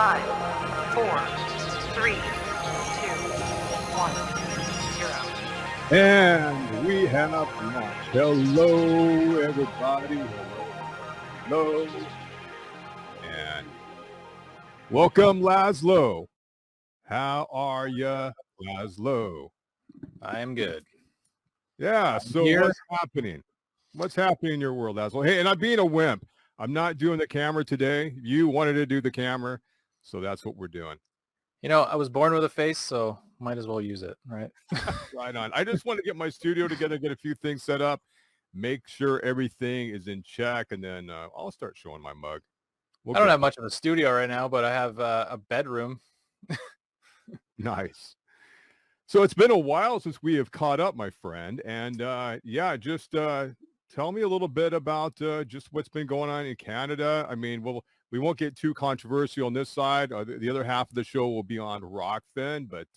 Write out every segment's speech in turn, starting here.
5, 4, 3, 2, 1, 0. And we have launched. Hello, everybody. Hello. And welcome, Lazlow. How are you, Lazlow? I am good. Yeah, so what's happening? What's happening in your world, Lazlow? Hey, and I'm being a wimp. I'm not doing the camera today. You wanted to do the camera, so that's what we're doing. You know, I was born with a face, so might as well use it, right? Right on. I just want to get my studio together, get a few things set up, make sure everything is in check, and then I'll start showing my mug. I don't have much of a studio right now, but I have a bedroom. Nice. So it's been a while since we have caught up, my friend. And yeah, just tell me a little bit about just what's been going on in Canada. I mean, we won't get too controversial on this side. The other half of the show will be on Rockfin, but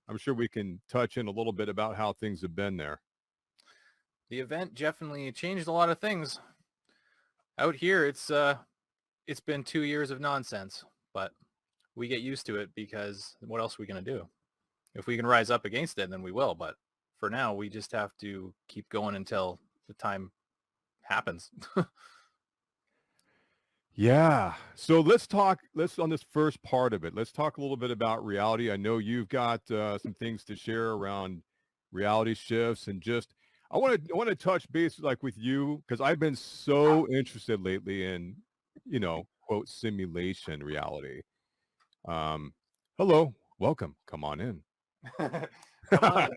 I'm sure we can touch in a little bit about how things have been there. The event definitely changed a lot of things. Out here, it's been 2 years of nonsense, but we get used to it because what else are we going to do? If we can rise up against it, then we will. But for now, we just have to keep going until the time happens. Yeah. So let's on this first part of it. Let's talk a little bit about reality. I know you've got some things to share around reality shifts and just, I want to touch base like with you because I've been so interested lately in, quote, simulation reality. Hello, welcome. Come on in. Come on.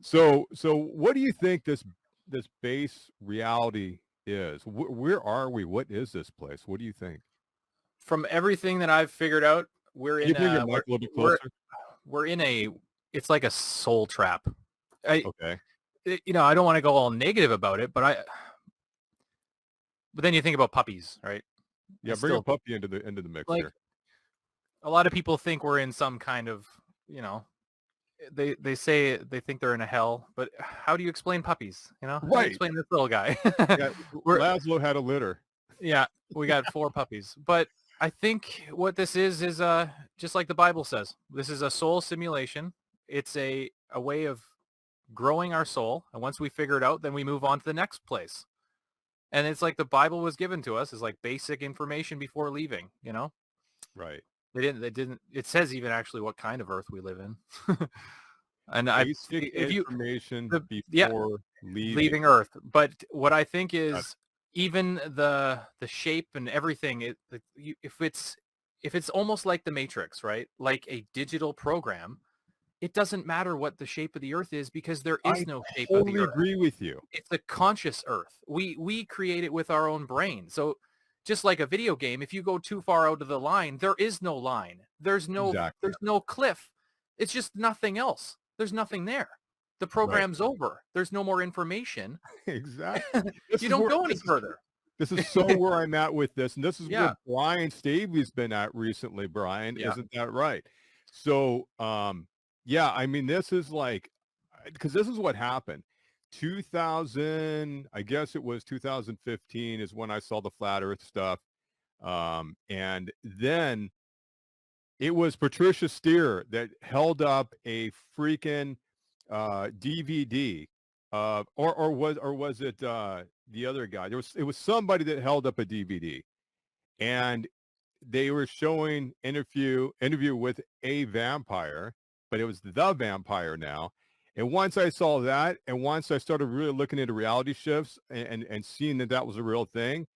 So what do you think this base reality is? Where are we? What is this place? What do you think? From everything that I've figured out, we're in a little bit closer? We're in it's like a soul trap. Okay. I don't want to go all negative about it, but then you think about puppies, right? Yeah, bring a puppy into the mix here. A lot of people think we're in some kind of, they say they think they're in a hell, but how do you explain puppies? How do you explain this little guy? Yeah, Lazlow had a litter. Yeah, we got 4 puppies. But I think what this is just like the Bible says. This is a soul simulation. It's a way of growing our soul. And once we figure it out, then we move on to the next place. And it's like the Bible was given to us as like basic information before leaving, Right. They didn't, it says even actually what kind of earth we live in. And basic information before leaving Earth. But what I think is even the shape and everything, if it's almost like the Matrix, right? Like a digital program, it doesn't matter what the shape of the earth is because there is no shape of the earth. I totally agree with you. It's a conscious earth. We create it with our own brain. So just like a video game, if you go too far out of the line, there is no line. There's no cliff. It's just nothing else. There's nothing there. The program's over. There's no more information. Exactly. You don't go any further. This is so where I'm at with this. And this is where Brian Stavely's been at recently, Brian. Yeah. Isn't that right? So, yeah, I mean, this is like, because this is what happened. 2000, I guess it was 2015 is when I saw the flat earth stuff. And then it was Patricia Steer that held up a freaking DVD or was it the other guy? It was somebody that held up a DVD, and they were showing interview with a vampire, but it was the vampire now. And once I saw that, and once I started really looking into reality shifts and seeing that was a real thing,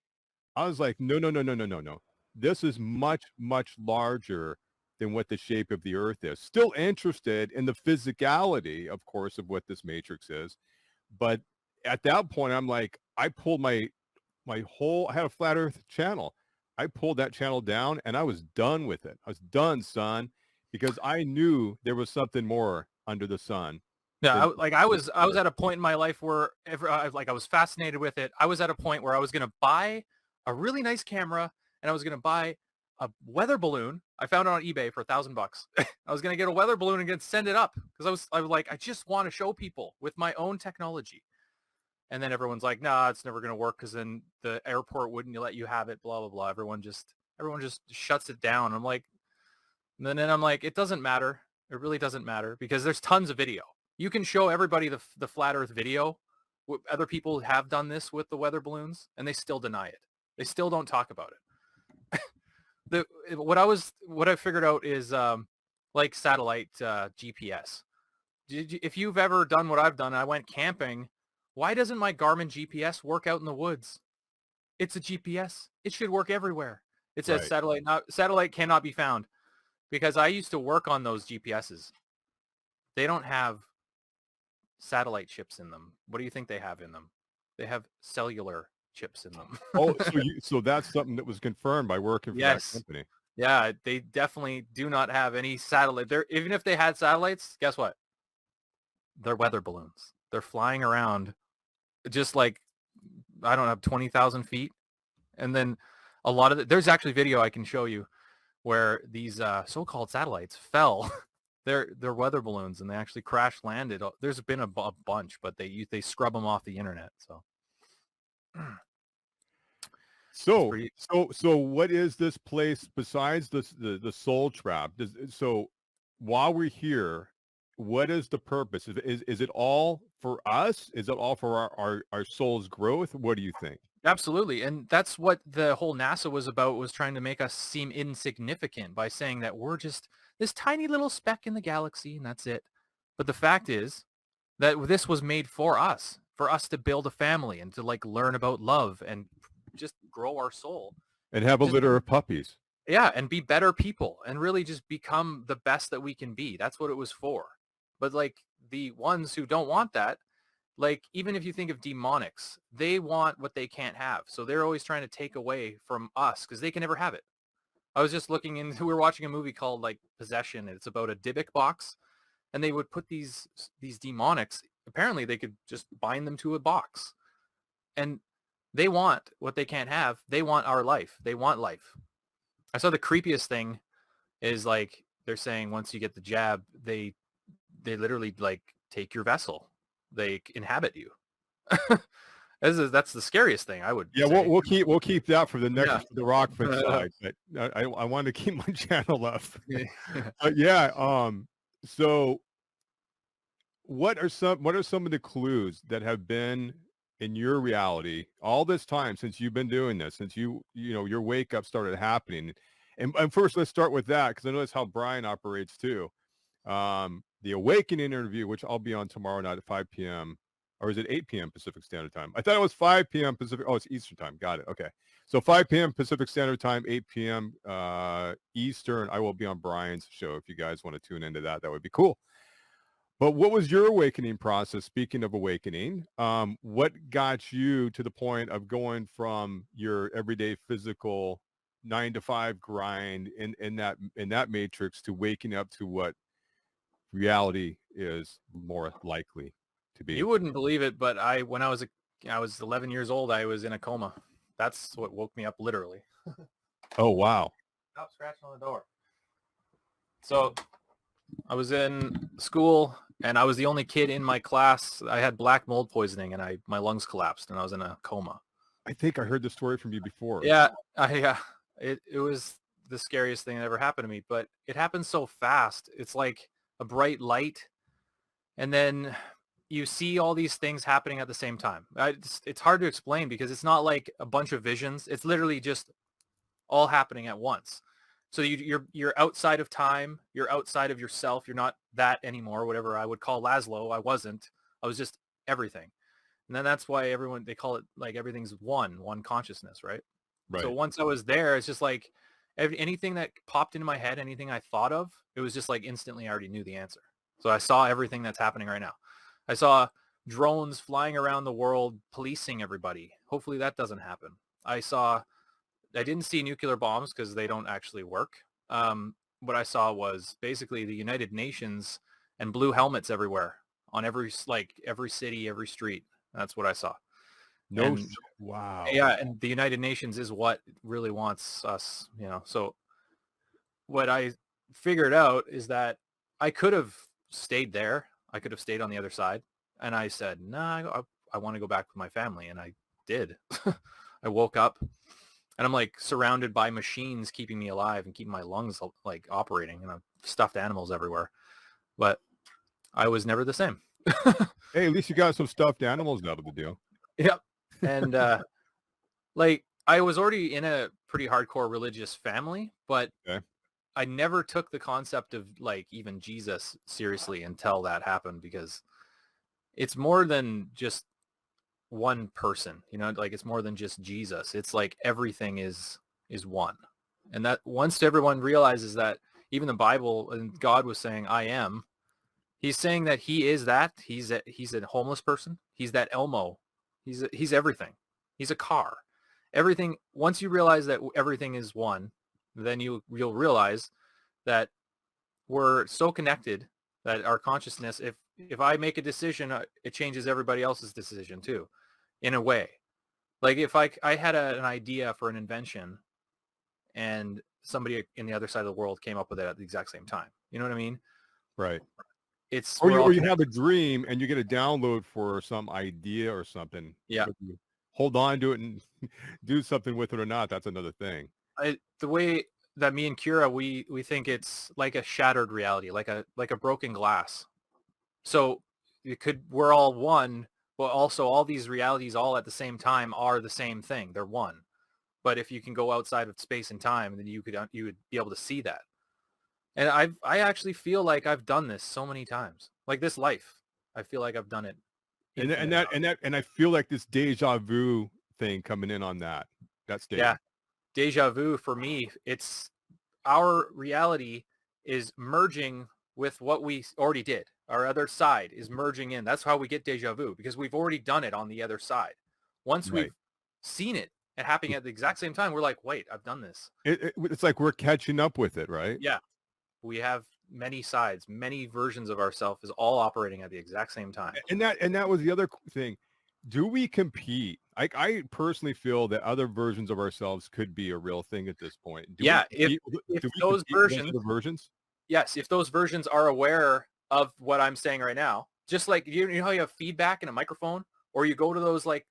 I was like, no. This is much, much larger than what the shape of the earth is. Still interested in the physicality, of course, of what this matrix is. But at that point, I'm like, I pulled I had a flat earth channel. I pulled that channel down and I was done with it. I was done, son, because I knew there was something more under the sun. Yeah, I was at a point in my life where I was fascinated with it. I was at a point where I was going to buy a really nice camera and I was going to buy a weather balloon. I found it on eBay for $1,000. I was going to get a weather balloon and send it up because I was like, I just want to show people with my own technology. And then everyone's like, nah, it's never going to work because then the airport wouldn't let you have it, blah, blah, blah. Everyone Everyone just shuts it down. I'm like, and then I'm like, it doesn't matter. It really doesn't matter because there's tons of video. You can show everybody the flat Earth video. Other people have done this with the weather balloons, and they still deny it. They still don't talk about it. What I figured out is like satellite GPS. If you've ever done what I've done, I went camping. Why doesn't my Garmin GPS work out in the woods? It's a GPS. It should work everywhere. It says Right. satellite cannot be found because I used to work on those GPSs. They don't have satellite chips in them. What do you think they have in them? They have cellular chips in them. Oh, so that's something that was confirmed by working for that Yes. company. Yeah, they definitely do not have any satellite. Even if they had satellites, guess what? They're weather balloons. They're flying around just like, I don't know, 20,000 feet. And then a lot of there's actually video I can show you where these so-called satellites fell. They're weather balloons, and they actually crash landed. There's been a bunch, but they scrub them off the internet. So, So what is this place besides the soul trap? So while we're here, what is the purpose? Is it all for us? Is it all for our soul's growth? What do you think? absolutely, and that's what the whole NASA was about, was trying to make us seem insignificant by saying that we're just this tiny little speck in the galaxy, and that's it. But the fact is that this was made for us to build a family and to like learn about love and just grow our soul. And have a Just litter of puppies. Yeah, and be better people and really just become the best that we can be. That's what it was for. But like the ones who don't want that, like even if you think of demonics, they want what they can't have. So they're always trying to take away from us because they can never have it. I was just looking into, we were watching a movie called like Possession. And it's about a Dybbuk box, and they would put these demonics. Apparently they could just bind them to a box, and they want what they can't have. They want our life. They want life. I saw the creepiest thing is like they're saying once you get the jab, they literally like take your vessel. They inhabit you. That's the scariest thing I would Yeah, say. we'll keep that for the next Yeah. for the Rockford side. But I want to keep my channel up. Yeah. But yeah, so what are some of the clues that have been in your reality all this time since you've been doing this, since your wake up started happening? And first, let's start with that because I know that's how Brian operates too. The awakening interview, which I'll be on tomorrow night at 5 p.m. or is it 8 p.m. Pacific Standard Time? I thought it was 5 p.m. Pacific. Oh, it's Eastern Time. Got it. Okay. So 5 p.m. Pacific Standard Time, 8 p.m. Eastern. I will be on Brian's show. If you guys want to tune into that, that would be cool. But what was your awakening process? Speaking of awakening, what got you to the point of going from your everyday physical 9 to 5 grind in that matrix to waking up to what reality is more likely to be? You wouldn't believe it, but when I was 11 years old, I was in a coma. That's what woke me up literally. Oh, wow. Stop scratching on the door. So I was in school, and I was the only kid in my class. I had black mold poisoning, and my lungs collapsed, and I was in a coma. I think I heard the story from you before. Yeah, it was the scariest thing that ever happened to me, but it happened so fast. It's like a bright light, and then you see all these things happening at the same time. It's hard to explain because it's not like a bunch of visions. It's literally just all happening at once. So you're outside of time. You're outside of yourself. You're not that anymore. Whatever I would call Lazlow, I wasn't. I was just everything. And then that's why they call it like everything's one consciousness, right? Right. So once I was there, it's just like anything that popped into my head, anything I thought of, it was just like instantly I already knew the answer. So I saw everything that's happening right now. I saw drones flying around the world policing everybody. Hopefully that doesn't happen. I didn't see nuclear bombs because they don't actually work. What I saw was basically the United Nations and blue helmets everywhere on every city, every street. That's what I saw. Wow. Yeah, and the United Nations is what really wants us, So what I figured out is that I could have stayed there. I could have stayed on the other side. And I said, no, I want to go back with my family. And I did. I woke up and I'm like surrounded by machines keeping me alive and keeping my lungs like operating, and I've stuffed animals everywhere. But I was never the same. Hey, at least you got some stuffed animals out of the deal. Yep. And like I was already in a pretty hardcore religious family, but Okay. I never took the concept of like even Jesus seriously until that happened, because it's more than just one person, you know, like it's more than just Jesus. It's like everything is one. And that once everyone realizes that, even the Bible and God was saying, I am, he's saying that he is that. He's a homeless person. He's that Elmo. He's everything. He's a car. Everything. Once you realize that everything is one, then you'll realize that we're so connected that our consciousness, if I make a decision, it changes everybody else's decision too, in a way. Like if I had an idea for an invention and somebody in the other side of the world came up with it at the exact same time. You know what I mean? Right. It's Or we're you, all or you connected. have a dream and you get a download for some idea or something. Yeah. Whether you hold on to it and do something with it or not, that's another thing. The way that me and Kira, we think it's like a shattered reality, like a broken glass. So we're all one, but also all these realities all at the same time are the same thing. They're one. But if you can go outside of space and time, then you would be able to see that. And I actually feel like I've done this so many times. Like this life, I feel like I've done it And th- and infinite that amount. and that and I feel like this deja vu thing coming in on that Yeah, statement. deja vu for me, it's our reality is merging with what we already did. Our other side is merging in. That's how we get deja vu, because we've already done it on the other side. Once Right. we've seen it happening at the exact same time, we're like, wait, I've done this. It's like we're catching up with it, right? Yeah, we have many sides, many versions of ourselves is all operating at the exact same time. And that was the other thing. Do we compete? I personally feel that other versions of ourselves could be a real thing at this point. Do we Yeah, compete? if Do we those compete with those versions, other versions? yes, if those versions are aware of what I'm saying right now, just like you know how you have feedback in a microphone, or you go to those like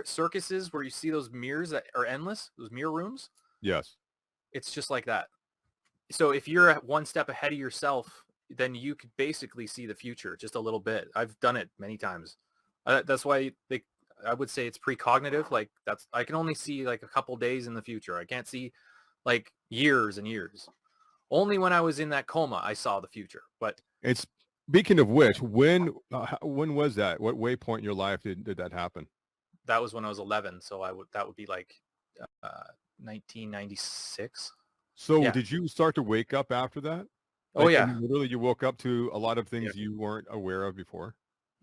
circuses where you see those mirrors that are endless, those mirror rooms, Yes. it's just like that. So if you're one step ahead of yourself, then you could basically see the future just a little bit. I've done it many times. That's why I would say it's precognitive. Like I can only see like a couple days in the future. I can't see like years and years. Only when I was in that coma, I saw the future. But It's speaking of which, when was that? What waypoint in your life did that happen? that was when I was 11. So that would be like 1996. So Yeah. did you start to wake up after that? Oh Like, I yeah. mean, literally, you woke up to a lot of Yeah. things you weren't aware of before.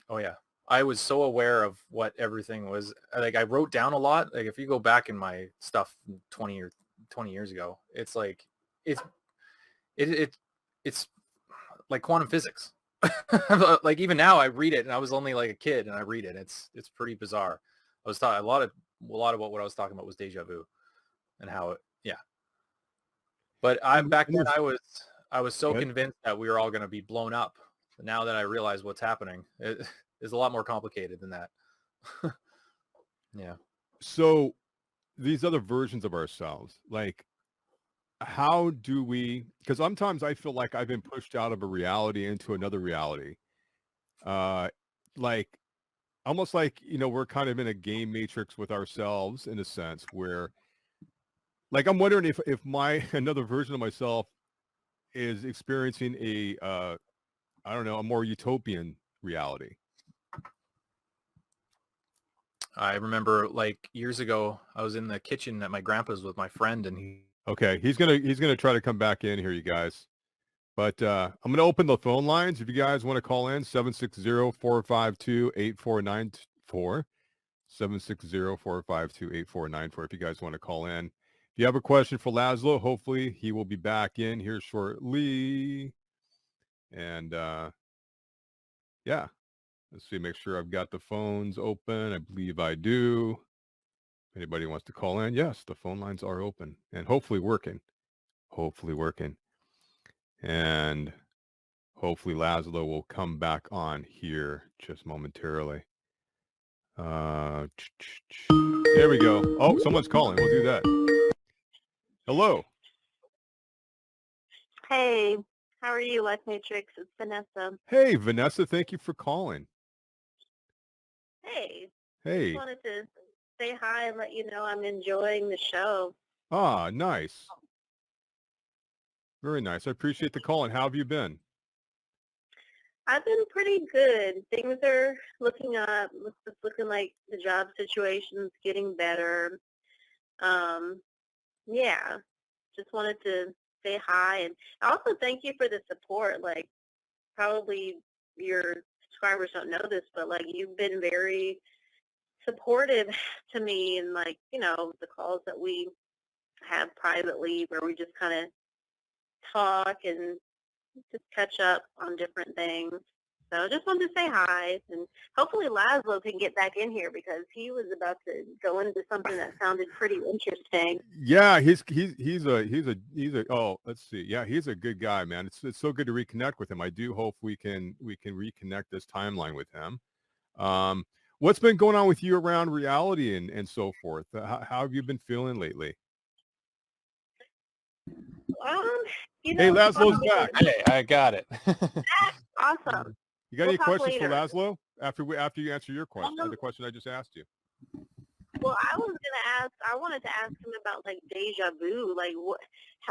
Oh yeah. I was so aware of what everything was. Like I wrote down a lot. Like if you go back in my stuff from 20 years ago, it's like it's it, it it's like quantum physics. Like even now I read it, and I was only like a kid and I read it. It's pretty bizarre. I was talking a lot of what I was talking about was deja vu and how it, yeah. But back And then there's I was so good. convinced that we were all going to be blown up. Now that I realize what's happening, it is a lot more complicated than that. Yeah. So these other versions of ourselves, like, how do we? Because sometimes I feel like I've been pushed out of a reality into another reality. Uh, like almost like we're kind of in a game matrix with ourselves in a sense where, like, I'm wondering if my another version of myself is experiencing a I don't know, a more utopian reality. I remember like years ago, I was in the kitchen at my grandpa's with my friend, and Okay, he's gonna try to come back in here, you guys. But I'm gonna open the phone lines. If you guys want to call in, 760-452-8494. 760-452-8494. If you guys want to call in. If you have a question for Lazlow, hopefully he will be back in here shortly. And yeah, let's see, make sure I've got the phones open. I believe I do. If anybody wants to call in, yes, the phone lines are open and hopefully working. Hopefully working. And hopefully Lazlow will come back on here just momentarily. There we go. Oh, someone's calling. We'll do that. Hello. Hey, how are you, Lifematrix? It's Vanessa. Hey, Vanessa. Thank you for calling. Hey, Hey. just wanted to say hi and let you know I'm enjoying the show. Ah, nice. Very nice. I appreciate the call. And how have you been? I've been pretty good. Things are looking up. It's looking like the job situation's getting better. Yeah, just wanted to say hi. And I also thank you for the support. Like, probably your subscribers don't know this, but, like, you've been very supportive to me and, like, you know, the calls that we have privately where we just kind of talk and just catch up on different things. So I just wanted to say hi, and hopefully Lazlow can get back in here because he was about to go into something that sounded pretty interesting. Yeah, he's a oh, let's see. Yeah, he's a good guy, man. It's so good to reconnect with him. I do hope we can reconnect this timeline with him. What's been going on with you around reality and so forth? How have you been feeling lately? You Hey, know, Lazlow's back. Hey, I got it. awesome. You got We'll any talk questions for later. Lazlow after you answer your question? The question I just asked you. Well, I wanted to ask him about, like, deja vu. Like,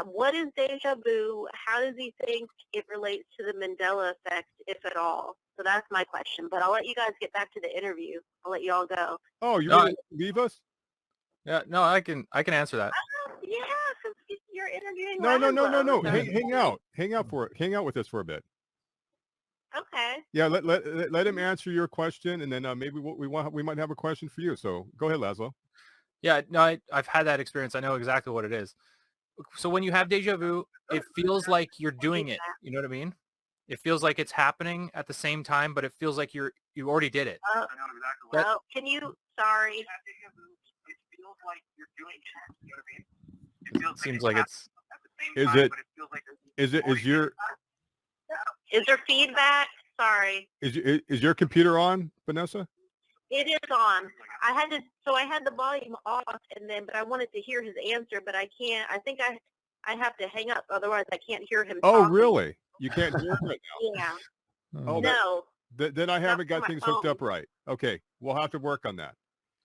what is deja vu? How does he think it relates to the Mandela effect, if at all? So that's my question. But I'll let you guys get back to the interview. I'll let you all go. Oh, you No, ready to leave us? Yeah, no, I can answer that. Yeah, because you're interviewing No. Lazlow. Hang out. Hang out with us for a bit. Okay. Yeah, let him answer your question, and then maybe we might have a question for you. So go ahead, Lazlow. Yeah, no, I've had that experience. I know exactly what it is. So when you have deja vu, it feels like you're doing it. You know what I mean? It feels like it's happening at the same time, but it feels like you already did it. Well, can you? Sorry. Seems like it's. Is there feedback? Sorry. Is your computer on, Vanessa? It is on. I had the volume off, but I wanted to hear his answer, but I can't. I think I have to hang up, otherwise I can't hear him. Oh, talking. really? You can't hear him right now? Yeah. Oh, No. Then I haven't got things hooked up right. Okay, we'll have to work on that.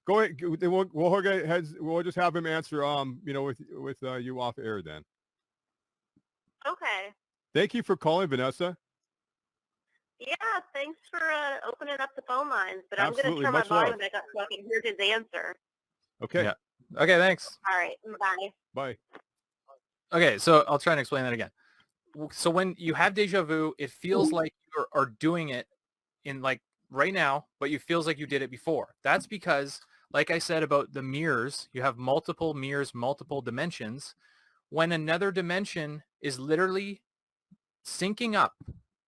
Go ahead. We'll just have him answer. With you off air then. Okay. Thank you for calling, Vanessa. Yeah, thanks for opening up the phone lines, but Absolutely. I'm going to turn my volume Much love. back up so I can hear his answer. Okay. Yeah. Okay, thanks. All right. Bye. Bye. Okay, so I'll try and explain that again. So when you have deja vu, it feels like you are doing it in, like, right now, but it feels like you did it before. That's because, like I said about the mirrors, you have multiple mirrors, multiple dimensions. When another dimension is literally syncing up,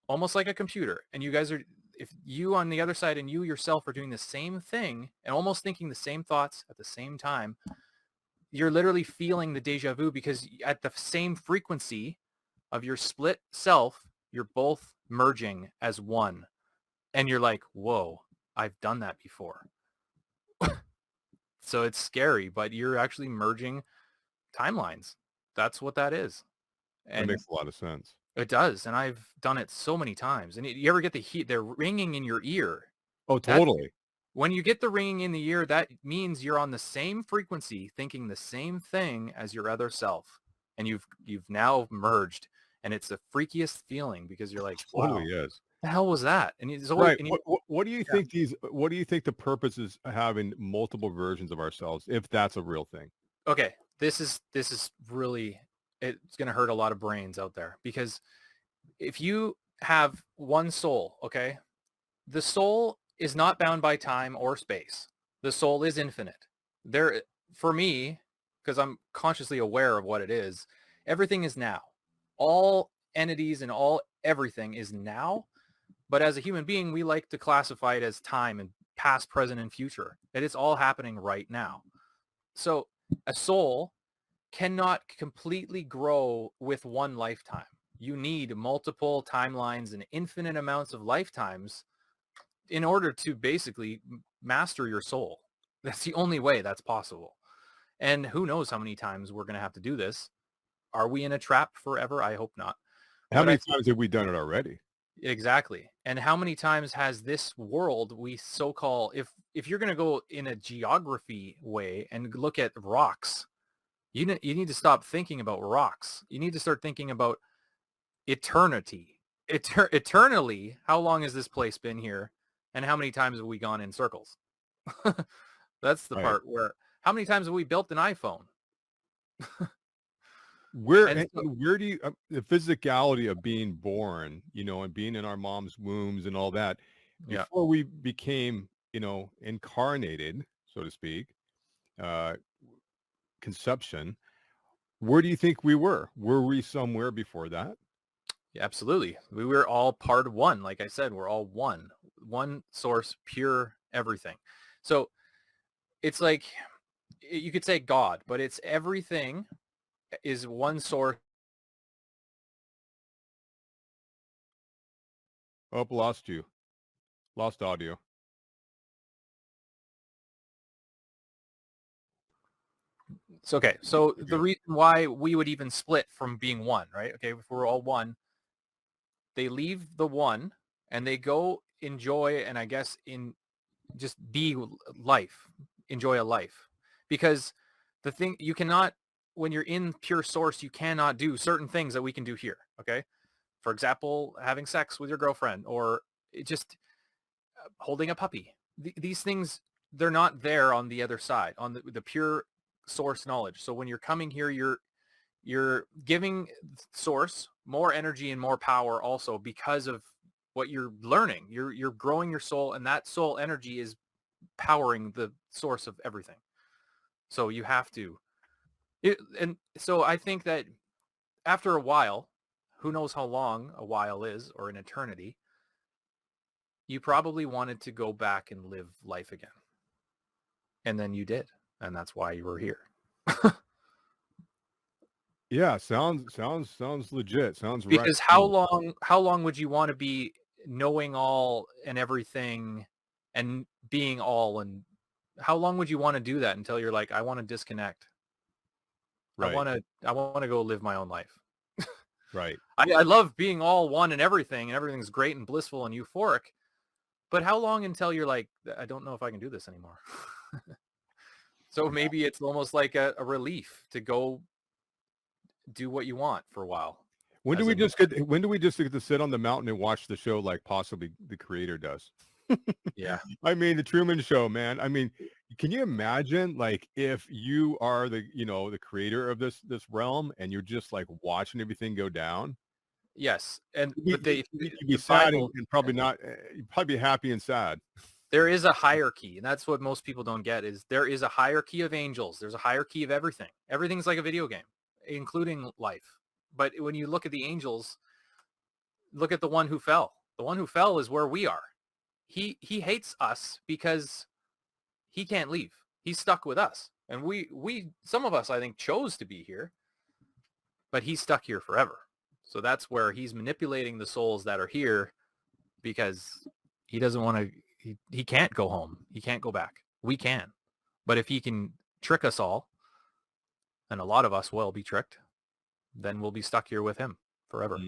almost like a computer, and you guys are, if you on the other side and you yourself are doing the same thing and almost thinking the same thoughts at the same time, you're literally feeling the deja vu because at the same frequency of your split self, you're both merging as one. And you're like, whoa, I've done that before. So it's scary, but you're actually merging timelines. That's what that is. And That makes a lot of sense. it does. And I've done it so many times. And you ever get the ringing in your ear? Oh, totally. When you get the ringing in the ear, that means you're on the same frequency, thinking the same thing as your other self. And you've now merged. And it's the freakiest feeling because you're like, wow, Totally is. the hell was that? And it's always, Right. What do you think what do you think the purpose is of having multiple versions of ourselves, if that's a real thing? Okay, this is really, it's going to hurt a lot of brains out there, because if you have one soul, okay, the soul is not bound by time or space. The soul is infinite. There, for me, because I'm consciously aware of what it is, everything is now. All entities and everything is now. But as a human being, we like to classify it as time and past, present, and future. That it's all happening right now. So a soul cannot completely grow with one lifetime. You need multiple timelines and infinite amounts of lifetimes in order to basically master your soul. That's the only way that's possible. And who knows how many times we're going to have to do this. Are we in a trap forever? I hope not. How But many times have we done it already? Exactly. And how many times has this world we so-call, if you're going to go in a geography way and look at rocks, you need to stop thinking about rocks. You need to start thinking about eternity. Eternally, how long has this place been here? And how many times have we gone in circles? That's the Right. part where, how many times have we built an iPhone? Where And and where do you the physicality of being born, and being in our mom's wombs and all that Yeah. before we became, incarnated, so to speak, uh, conception, where do you think we were? Were we somewhere before that? Yeah, absolutely. We were all part of one. Like I said, we're all one source, pure everything. So it's like, you could say God, but it's everything is one source. Oh, lost you. Lost audio. So, okay. So the reason why we would even split from being one, right? Okay. If we're all one, they leave the one and they go enjoy, and I guess just be life, enjoy a life. Because the thing, you cannot, when you're in pure source, you cannot do certain things that we can do here. Okay. For example, having sex with your girlfriend, or just holding a puppy. These things, they're not there on the other side, on the pure source knowledge. So when you're coming here, you're giving source more energy and more power also because of what you're learning. You're growing your soul, and that soul energy is powering the source of everything. So you have to. And so I think that after a while, who knows how long a while is, or an eternity, you probably wanted to go back and live life again. And then you did. And that's why you were here. Yeah, sounds legit. Sounds right. Because how long would you want to be knowing all and everything and being all, and how long would you want to do that until you're like, I want to disconnect. Right. I want to go live my own life. Right. I love being all one and everything's great and blissful and euphoric. But how long until you're like, I don't know if I can do this anymore. So maybe it's almost like a relief to go do what you want for a while. When do we just get to sit on the mountain and watch the show like possibly the creator does? Yeah. I mean, the Truman Show, man. I mean, can you imagine like if you are the creator of this realm and you're just like watching everything go down? Yes. And You'd but be sad and probably not. You'd probably be happy and sad. There is a hierarchy, and that's what most people don't get, is there is a hierarchy of angels. There's a hierarchy of everything. Everything's like a video game, including life. But when you look at the angels, look at the one who fell. The one who fell is where we are. He hates us because he can't leave. He's stuck with us. And we some of us, I think, chose to be here, but he's stuck here forever. So that's where he's manipulating the souls that are here, because he doesn't want to. He can't go home. He can't go back. We can. But if he can trick us all, and a lot of us will be tricked, then we'll be stuck here with him forever.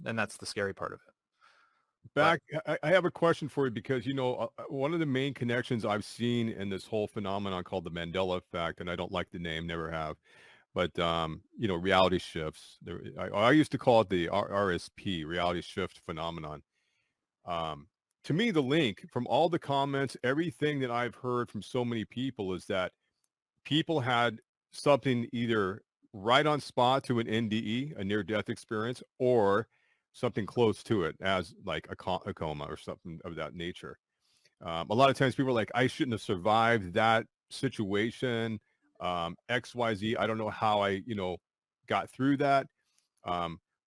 And that's the scary part of it. I have a question for you, because, one of the main connections I've seen in this whole phenomenon called the Mandela effect, and I don't like the name, never have, but, reality shifts. I used to call it the RSP, reality shift phenomenon. To me, the link from all the comments, everything that I've heard from so many people is that people had something either right on spot to an NDE, a near-death experience, or something close to it, as like a coma or something of that nature. A lot of times people are like, I shouldn't have survived that situation, XYZ. I don't know how I, got through that.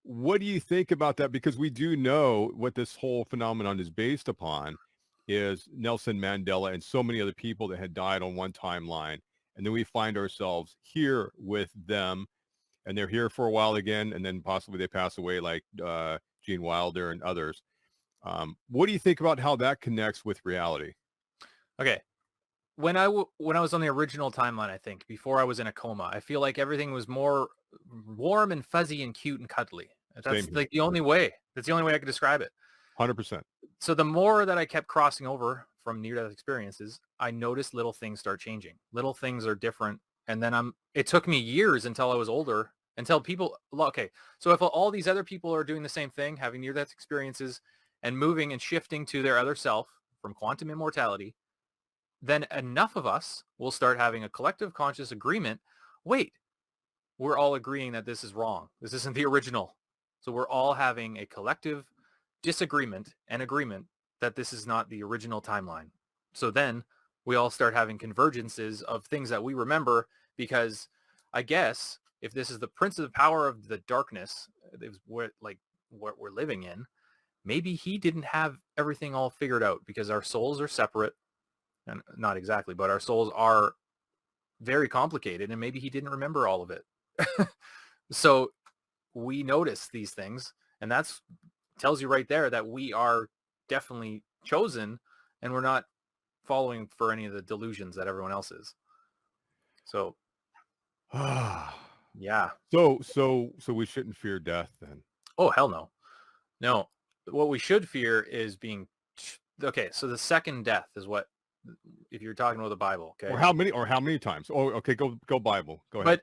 What do you think about that? Because we do know what this whole phenomenon is based upon is Nelson Mandela and so many other people that had died on one timeline. And then we find ourselves here with them, and they're here for a while again, and then possibly they pass away, like Gene Wilder and others. What do you think about how that connects with reality? Okay. when I was on the original timeline, I think before I was in a coma, I feel like everything was more warm and fuzzy and cute and cuddly. Same That's here. like the only way. That's the only way I could describe it. 100%. So the more that I kept crossing over from near-death experiences, I noticed little things start changing. Little things are different. And then it took me years until I was older, until people, okay, so if all these other people are doing the same thing, having near-death experiences and moving and shifting to their other self from quantum immortality, then enough of us will start having a collective conscious agreement. Wait, we're all agreeing that this is wrong. This isn't the original. So we're all having a collective disagreement and agreement that this is not the original timeline. So then we all start having convergences of things that we remember, because I guess if this is the prince of the power of the darkness, what we're living in, maybe he didn't have everything all figured out, because our souls are separate, and not exactly, but our souls are very complicated, and maybe he didn't remember all of it. So we notice these things, and that's tells you right there that we are definitely chosen, and we're not following for any of the delusions that everyone else is. So yeah. So we shouldn't fear death then. Oh, hell no. No. What we should fear is being okay. So the second death is what, if you're talking about the Bible, okay? Or how many times? Oh, okay. Go Bible. Go ahead.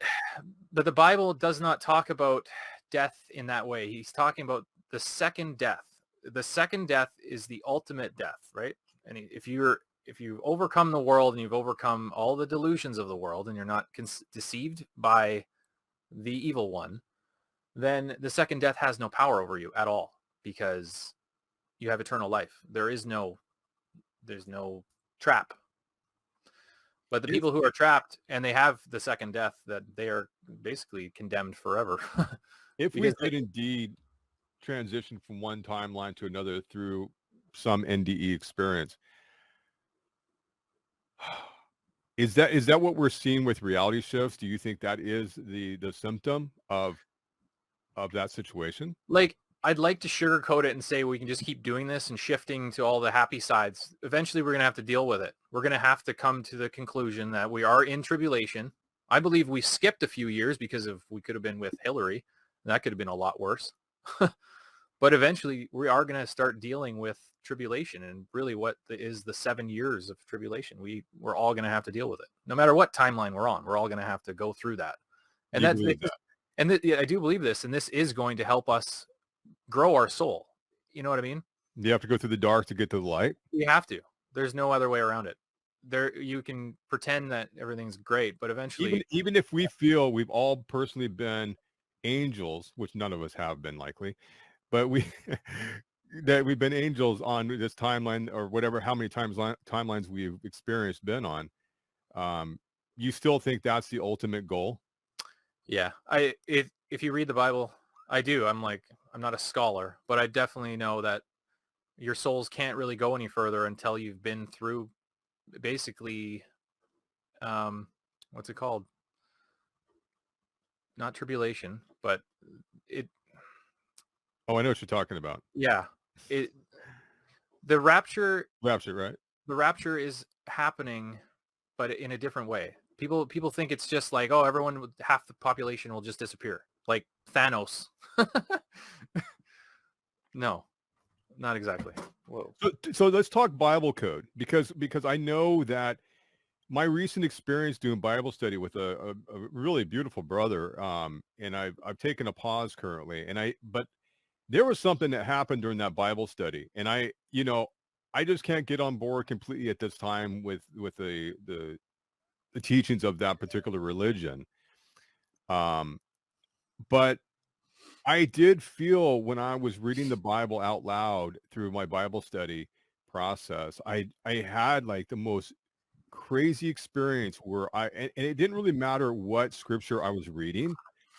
But the Bible does not talk about death in that way. He's talking about the second death. The second death is the ultimate death, right? And if you've overcome the world and you've overcome all the delusions of the world, and you're not deceived by the evil one, then the second death has no power over you at all, because you have eternal life. There's no trap. But the people who are trapped and they have the second death, that they are basically condemned forever. If we did indeed transition from one timeline to another through some NDE experience, is that what we're seeing with reality shifts? Do you think that is the symptom of that situation? Like, I'd like to sugarcoat it and say we can just keep doing this and shifting to all the happy sides. Eventually, we're going to have to deal with it. We're going to have to come to the conclusion that we are in tribulation. I believe we skipped a few years because we could have been with Hillary. That could have been a lot worse. But eventually, we are going to start dealing with tribulation, and really what is the 7 years of tribulation. We're all going to have to deal with it. No matter what timeline we're on, we're all going to have to go through that. And I do believe this, and this is going to help us grow our soul. You know what I mean? You have to go through the dark to get to the light. You have to. There's no other way around it. You can pretend that everything's great, but eventually, even if we feel we've all personally been angels, which none of us have been likely, but we've been angels on this timeline, or whatever, how many timelines we've been on, you still think that's the ultimate goal? Yeah. If you read the Bible, I do. I'm not a scholar, but I definitely know that your souls can't really go any further until you've been through basically, what's it called? Not tribulation, but it. Oh, I know what you're talking about. Yeah. The rapture, right? The rapture is happening, but in a different way. People think it's just like, oh, half the population will just disappear, like Thanos. No, not exactly. Whoa. So let's talk Bible code, because I know that my recent experience doing Bible study with a really beautiful brother, and I've taken a pause currently, but there was something that happened during that Bible study, and I just can't get on board completely at this time with the teachings of that particular religion. But I did feel when I was reading the Bible out loud through my Bible study process, I had like the most crazy experience where and it didn't really matter what scripture I was reading.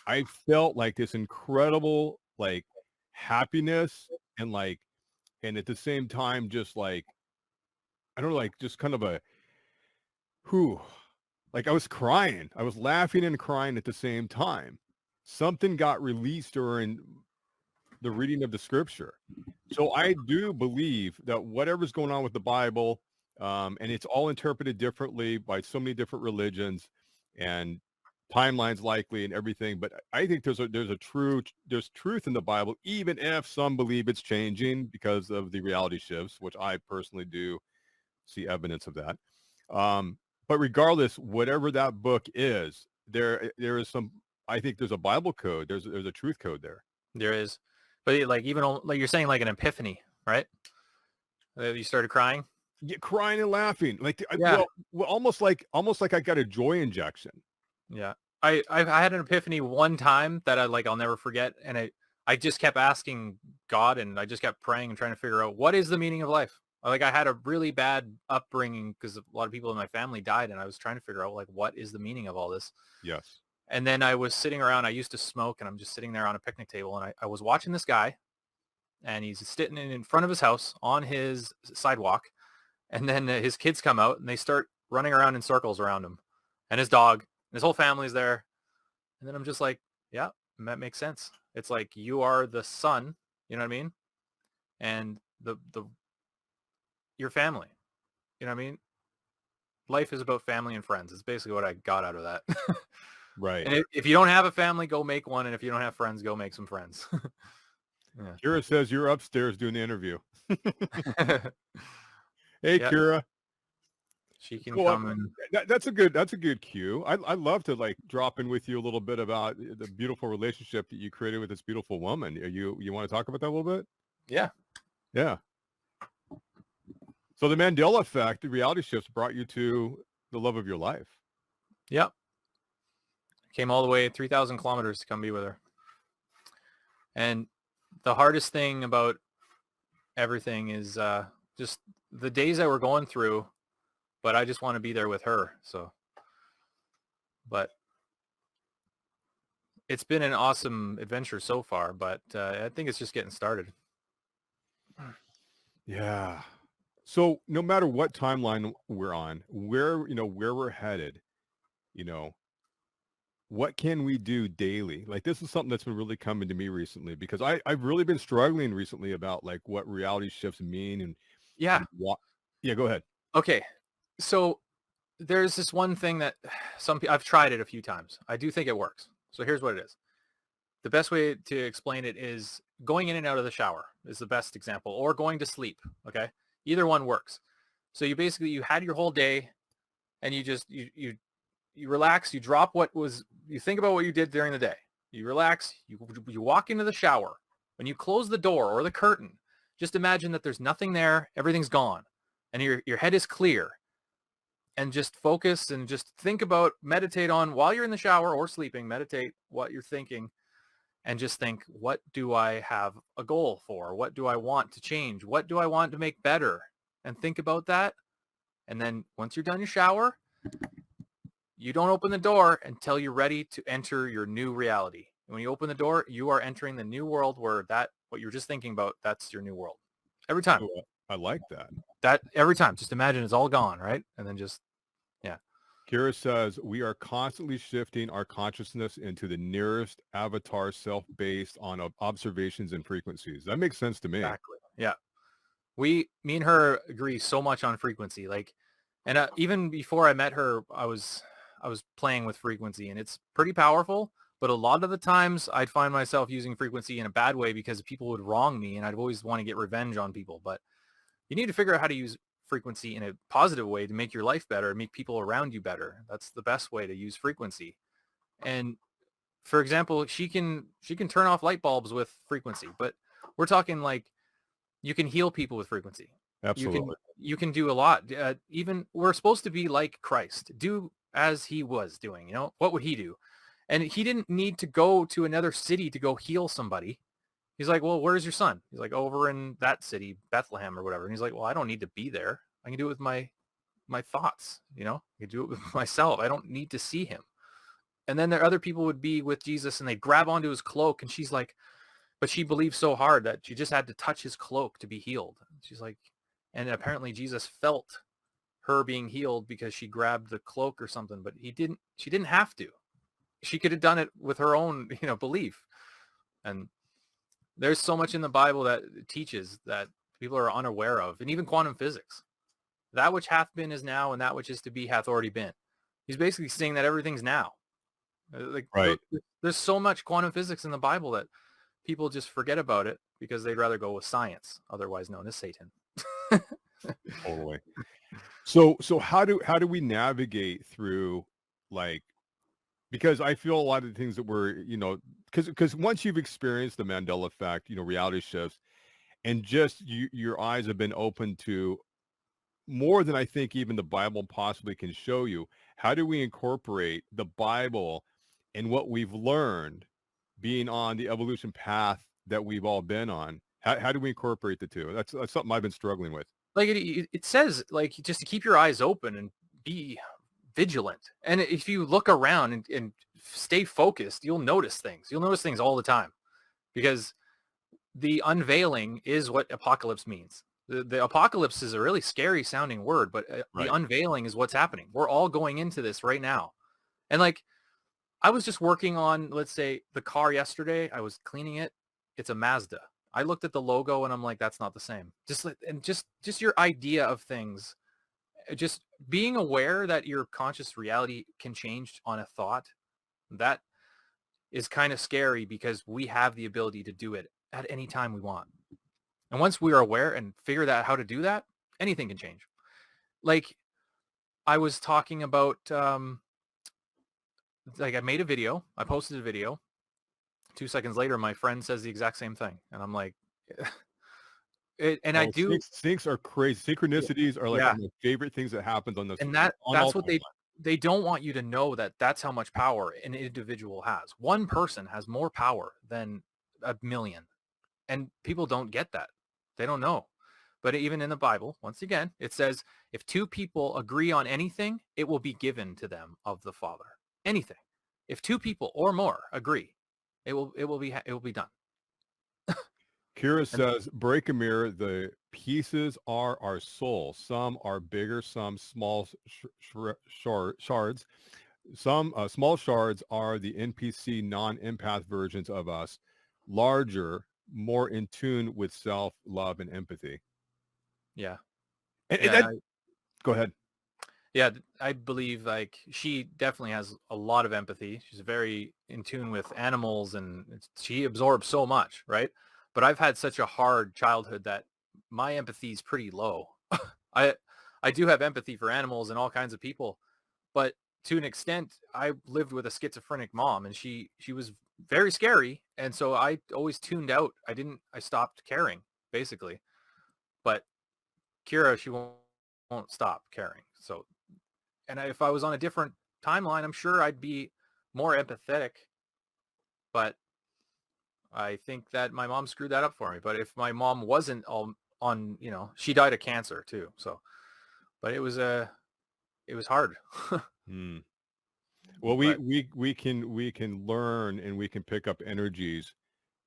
I felt like this incredible like happiness, and at the same time, just like, I don't know, like just kind of a like I was crying. I was laughing and crying at the same time. Something got released during the reading of the scripture. So I do believe that whatever's going on with the Bible, and it's all interpreted differently by so many different religions and timelines likely and everything. But I think there's truth in the Bible, even if some believe it's changing because of the reality shifts, which I personally do see evidence of that. But regardless, whatever that book is, there is some. I think there's a Bible code. There's a truth code there. There is, but like even like you're saying, like an epiphany, right? You started crying. Yeah, crying and laughing, like Yeah. well, almost like I got a joy injection. Yeah. I had an epiphany one time that I'll never forget. And I just kept asking God, and I just kept praying and trying to figure out what is the meaning of life. Like I had a really bad upbringing because a lot of people in my family died, and I was trying to figure out like, what is the meaning of all this? Yes. And then I was sitting around, I used to smoke, and I'm just sitting there on a picnic table, and I was watching this guy, and he's sitting in front of his house on his sidewalk. And then his kids come out and they start running around in circles around him, and his dog, and his whole family's there. And then I'm just like, yeah, that makes sense. It's like you are the son, you know what I mean? And your family, you know what I mean? Life is about family and friends. It's basically what I got out of that. Right. And if you don't have a family, go make one. And if you don't have friends, go make some friends. Yeah. Kira says you're upstairs doing the interview. Hey, yep. Kira. She can come and that's a good cue. I love to like drop in with you a little bit about the beautiful relationship that you created with this beautiful woman. You want to talk about that a little bit? Yeah. Yeah. So the Mandela effect, the reality shifts brought you to the love of your life. Yep. Came all the way 3,000 kilometers to come be with her. And the hardest thing about everything is just the days that we're going through, but I just want to be there with her. So, but it's been an awesome adventure so far, but I think it's just getting started. Yeah. So no matter what timeline we're on, where we're headed, what can we do daily? Like this is something that's been really coming to me recently because I've really been struggling recently about like what reality shifts mean and yeah. Yeah, go ahead. Okay. So there's this one thing that I've tried it a few times. I do think it works. So here's what it is. The best way to explain it is going in and out of the shower is the best example, or going to sleep. Okay. Either one works. So you had your whole day and you just, you relax, you drop you think about what you did during the day. You relax, you walk into the shower. When you close the door or the curtain, just imagine that there's nothing there, everything's gone, and your head is clear. And just focus and just think about, meditate on while you're in the shower or sleeping, meditate what you're thinking and just think, what do I have a goal for? What do I want to change? What do I want to make better? And think about that. And then once you're done your shower, you don't open the door until you're ready to enter your new reality. And when you open the door, you are entering the new world where what you're just thinking about, that's your new world. Every time. Oh, I like that. That every time. Just imagine it's all gone, right? And then just, yeah. Kira says, we are constantly shifting our consciousness into the nearest avatar self based on observations and frequencies. That makes sense to me. Exactly. Yeah. Me and her agree so much on frequency. Like, and even before I met her, I was playing with frequency, and it's pretty powerful. But a lot of the times I'd find myself using frequency in a bad way because people would wrong me, and I'd always want to get revenge on people. But you need to figure out how to use frequency in a positive way to make your life better, make people around you better. That's the best way to use frequency. And for example, she can turn off light bulbs with frequency, but we're talking like you can heal people with frequency. Absolutely. You can do a lot. Even we're supposed to be like Christ, do as he was doing. What would he do? And he didn't need to go to another city to go heal somebody. He's like, well, where's your son? He's like, over in that city, Bethlehem or whatever. And he's like, well, I don't need to be there. I can do it with my thoughts. I can do it with myself. I don't need to see him. And then there other people would be with Jesus and they'd grab onto his cloak. And she's like, but she believed so hard that she just had to touch his cloak to be healed. She's like, and apparently Jesus felt her being healed because she grabbed the cloak or something, but she didn't have to. She could have done it with her own, belief. And there's so much in the Bible that teaches that people are unaware of, and even quantum physics. That which hath been is now, and that which is to be hath already been. He's basically saying that everything's now. Like, Right. there's so much quantum physics in the Bible that people just forget about it because they'd rather go with science, otherwise known as Satan. Totally. So how do we navigate through, like, because I feel a lot of the things that we're, because once you've experienced the Mandela effect, reality shifts, and just your eyes have been open to more than I think even the Bible possibly can show you. How do we incorporate the Bible and what we've learned being on the evolution path that we've all been on? How do we incorporate the two? That's something I've been struggling with. Like it says, like, just to keep your eyes open and be vigilant. And if you look around and stay focused, you'll notice things. You'll notice things all the time, because the unveiling is what apocalypse means. The apocalypse is a really scary sounding word, but Right. the unveiling is what's happening. We're all going into this right now. And like, I was just working on, let's say, the car yesterday. I was cleaning it. It's a Mazda. I looked at the logo and I'm like, that's not the same. Just your idea of things, just being aware that your conscious reality can change on a thought, that is kind of scary, because we have the ability to do it at any time we want. And once we are aware and figure out how to do that, anything can change. Like, I was talking about, like, I made a video, I posted a video. 2 seconds later, my friend says the exact same thing. And I'm like, I do. Syncs are crazy. Synchronicities are like Yeah. one of my favorite things that happens on this. And that's what they don't want you to know, that that's how much power an individual has. One person has more power than a million. And people don't get that. They don't know. But even in the Bible, once again, it says, if two people agree on anything, it will be given to them of the Father. Anything. If two people or more agree, it will be done. KIERAS says, break a mirror. The pieces are our soul. Some are bigger, some small shards. Some small shards are the NPC non-empath versions of us. Larger, more in tune with self, love, and empathy. Yeah. Go ahead. Yeah, I believe, like, she definitely has a lot of empathy. She's very in tune with animals, and she absorbs so much, right? But I've had such a hard childhood that my empathy is pretty low. I do have empathy for animals and all kinds of people, but to an extent, I lived with a schizophrenic mom, and she was very scary, and so I always tuned out. I stopped caring, basically. But Kira, she won't stop caring. So, and if I was on a different timeline, I'm sure I'd be more empathetic. But I think that my mom screwed that up for me. But if my mom wasn't all on, she died of cancer too. So, but it was hard. Well, we can learn, and we can pick up energies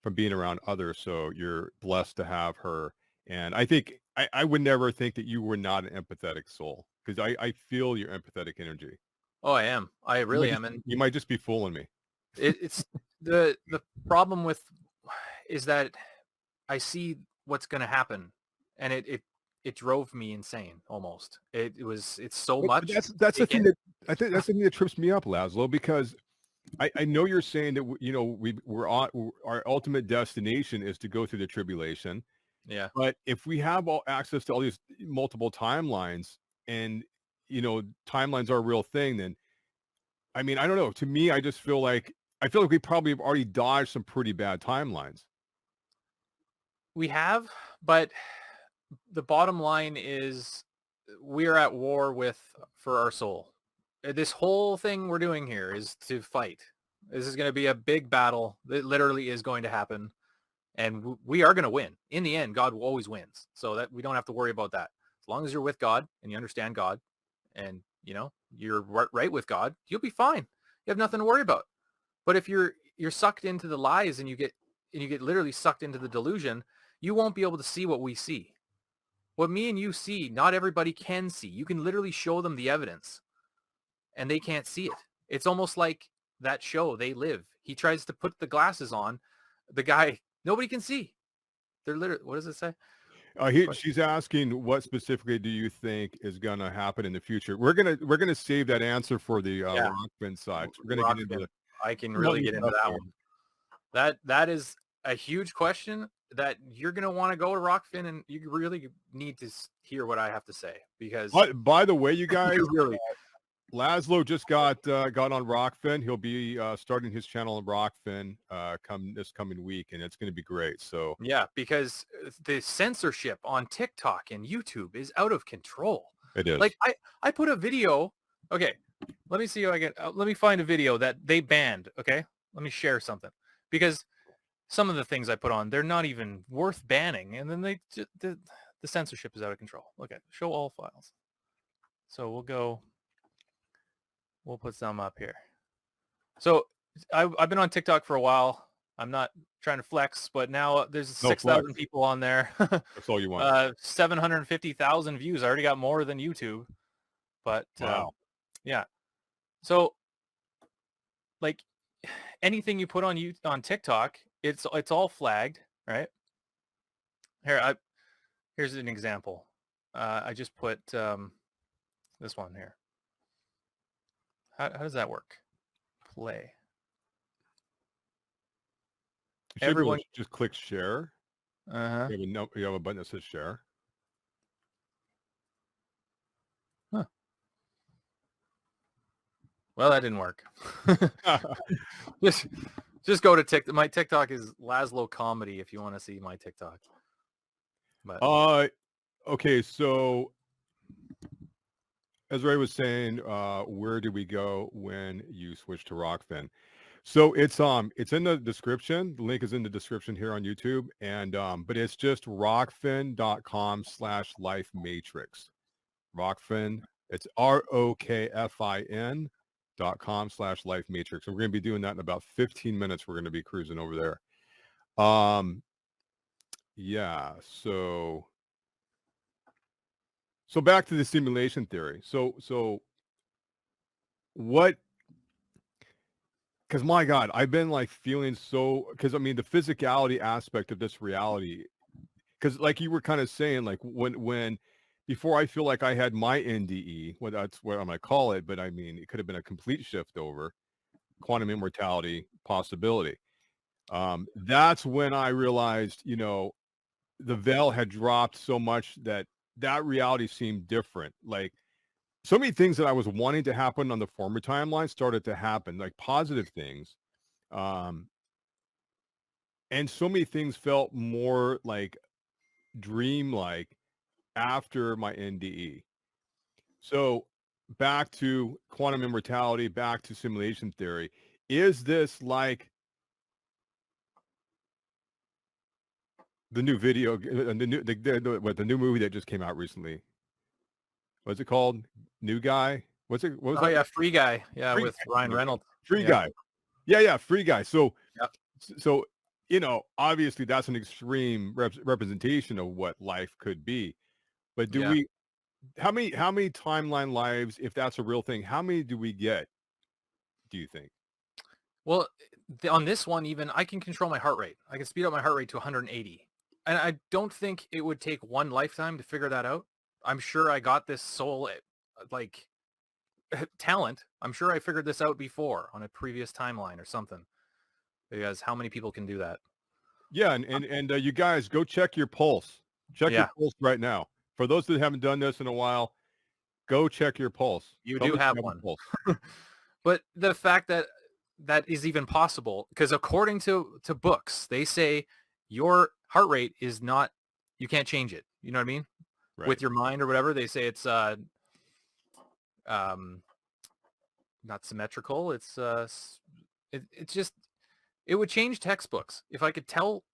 from being around others. So you're blessed to have her. And I think I would never think that you were not an empathetic soul, because I feel your empathetic energy. Oh, I am. I really am. And you might just be fooling me. It's the problem is that I see what's going to happen, and it drove me insane almost. It's so much. That's the thing that I think that's the thing that trips me up, Lazlow, because I know you're saying that we're on, our ultimate destination is to go through the tribulation. Yeah. But if we have all access to all these multiple timelines, and timelines are a real thing, then I mean, I don't know. To me, I feel like we probably have already dodged some pretty bad timelines. We have, but the bottom line is we're at war for our soul. This whole thing we're doing here is to fight. This is going to be a big battle. It literally is going to happen. And we are going to win. In the end, God always wins. So that we don't have to worry about that. As long as you're with God and you understand God, and you're right with God, you'll be fine. You have nothing to worry about. But if you're sucked into the lies, and you get literally sucked into the delusion, you won't be able to see what we see. What me and you see, not everybody can see. You can literally show them the evidence, and they can't see it. It's almost like that show, They Live. He tries to put the glasses on. The guy, nobody can see. They're literally, what does it say? She's asking, what specifically do you think is going to happen in the future? We're gonna save that answer for the Yeah. Rockfin side. We're gonna get into the I can really get into stuff that there. one. That is a huge question that you're going to want to go to Rockfin, and you really need to hear what I have to say, because By the way, you guys, really, Lazlow just got on Rockfin. He'll be starting his channel on Rockfin this coming week, and it's going to be great. So yeah, because the censorship on TikTok and YouTube is out of control. it is. Like I put a video. Okay, let me see if I can. Let me find a video that they banned. Okay, let me share something, because some of the things I put on, they're not even worth banning, and then the censorship is out of control. Okay, show all files. So we'll put some up here. So I've been on TikTok for a while. I'm not trying to flex, but now there's 6,000 people on there. That's all you want. 750,000 views. I already got more than YouTube. But wow. Yeah. So like anything you put on TikTok, it's all flagged, right? Here's an example. I just put this one here. How does that work? Play. Everyone just click share. Uh-huh. You have a button that says share. Huh. Well, that didn't work. just go to TikTok. My TikTok is Lazlow Comedy if you want to see my TikTok. But okay, so as Ray was saying, where do we go when you switch to Rockfin? So it's in the description. The link is in the description here on YouTube, and but it's just rockfin.com/lifematrix. Rockfin. It's ROKFIN.com/lifematrix. And we're going to be doing that in about 15 minutes. We're going to be cruising over there. Yeah. So back to the simulation theory. So what? Because my God, I've been like feeling so, because I mean, the physicality aspect of this reality, because like you were kind of saying, like when before I feel like I had my NDE, well, that's what I'm going to call it. But I mean, it could have been a complete shift over quantum immortality possibility. That's when I realized, the veil had dropped so much that reality seemed different. Like so many things that I was wanting to happen on the former timeline started to happen, like positive things. And so many things felt more like dreamlike after my NDE. So back to quantum immortality, back to simulation theory. Is this like the new video, the new movie that just came out recently? What's it called? New Guy? What was that? yeah, Free Guy. Yeah, Free with Guy. Ryan Reynolds. Free Guy. Yeah, Free Guy. So, Yep. So obviously that's an extreme representation of what life could be. But how many timeline lives, if that's a real thing, how many do we get, do you think? Well, on this one, even I can control my heart rate. I can speed up my heart rate to 180. And I don't think it would take one lifetime to figure that out. I'm sure I got this soul, like, talent. I'm sure I figured this out before on a previous timeline or something. Because how many people can do that? Yeah, and you guys go check your pulse. Check your pulse right now. For those that haven't done this in a while, go check your pulse. You do have one. But the fact that is even possible, because according to books, they say your heart rate is not, you can't change it. You know what I mean? Right. With your mind or whatever, they say it's not symmetrical. It's it's just, it would change textbooks if I could tell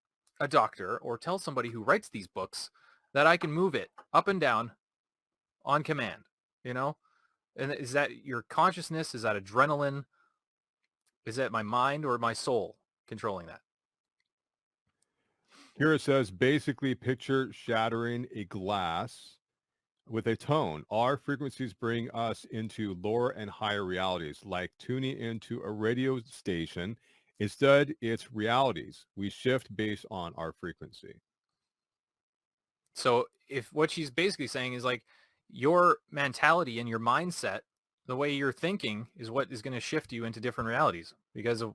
a doctor or tell somebody who writes these books that I can move it up and down on command, And is that your consciousness? Is that adrenaline? Is that my mind or my soul controlling that? Here it says, basically picture shattering a glass with a tone. Our frequencies bring us into lower and higher realities, like tuning into a radio station. Instead, it's realities. We shift based on our frequency. So if what she's basically saying is like your mentality and your mindset, the way you're thinking is what is going to shift you into different realities because of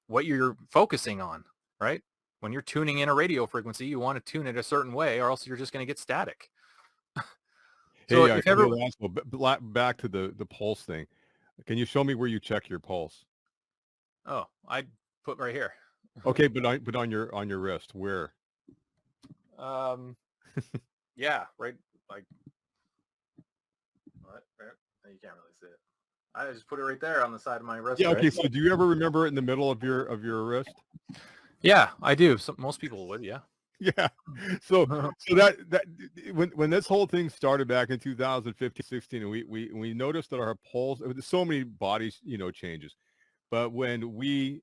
what you're focusing on, right? When you're tuning in a radio frequency, you want to tune it a certain way or else you're just going to get static. So Hey, if ever, back to the pulse thing. Can you show me where you check your pulse? oh, I put right here. Okay, but on your wrist, where? Yeah, right. Like, what? You can't really see it. I just put it right there on the side of my wrist. Yeah. Okay. Right? So do you ever remember it in the middle of your wrist? Yeah, I do. Most people would. Yeah. Yeah. So that when this whole thing started back in 2015, 16, and we noticed that our pulse, there's so many body, changes. But when we,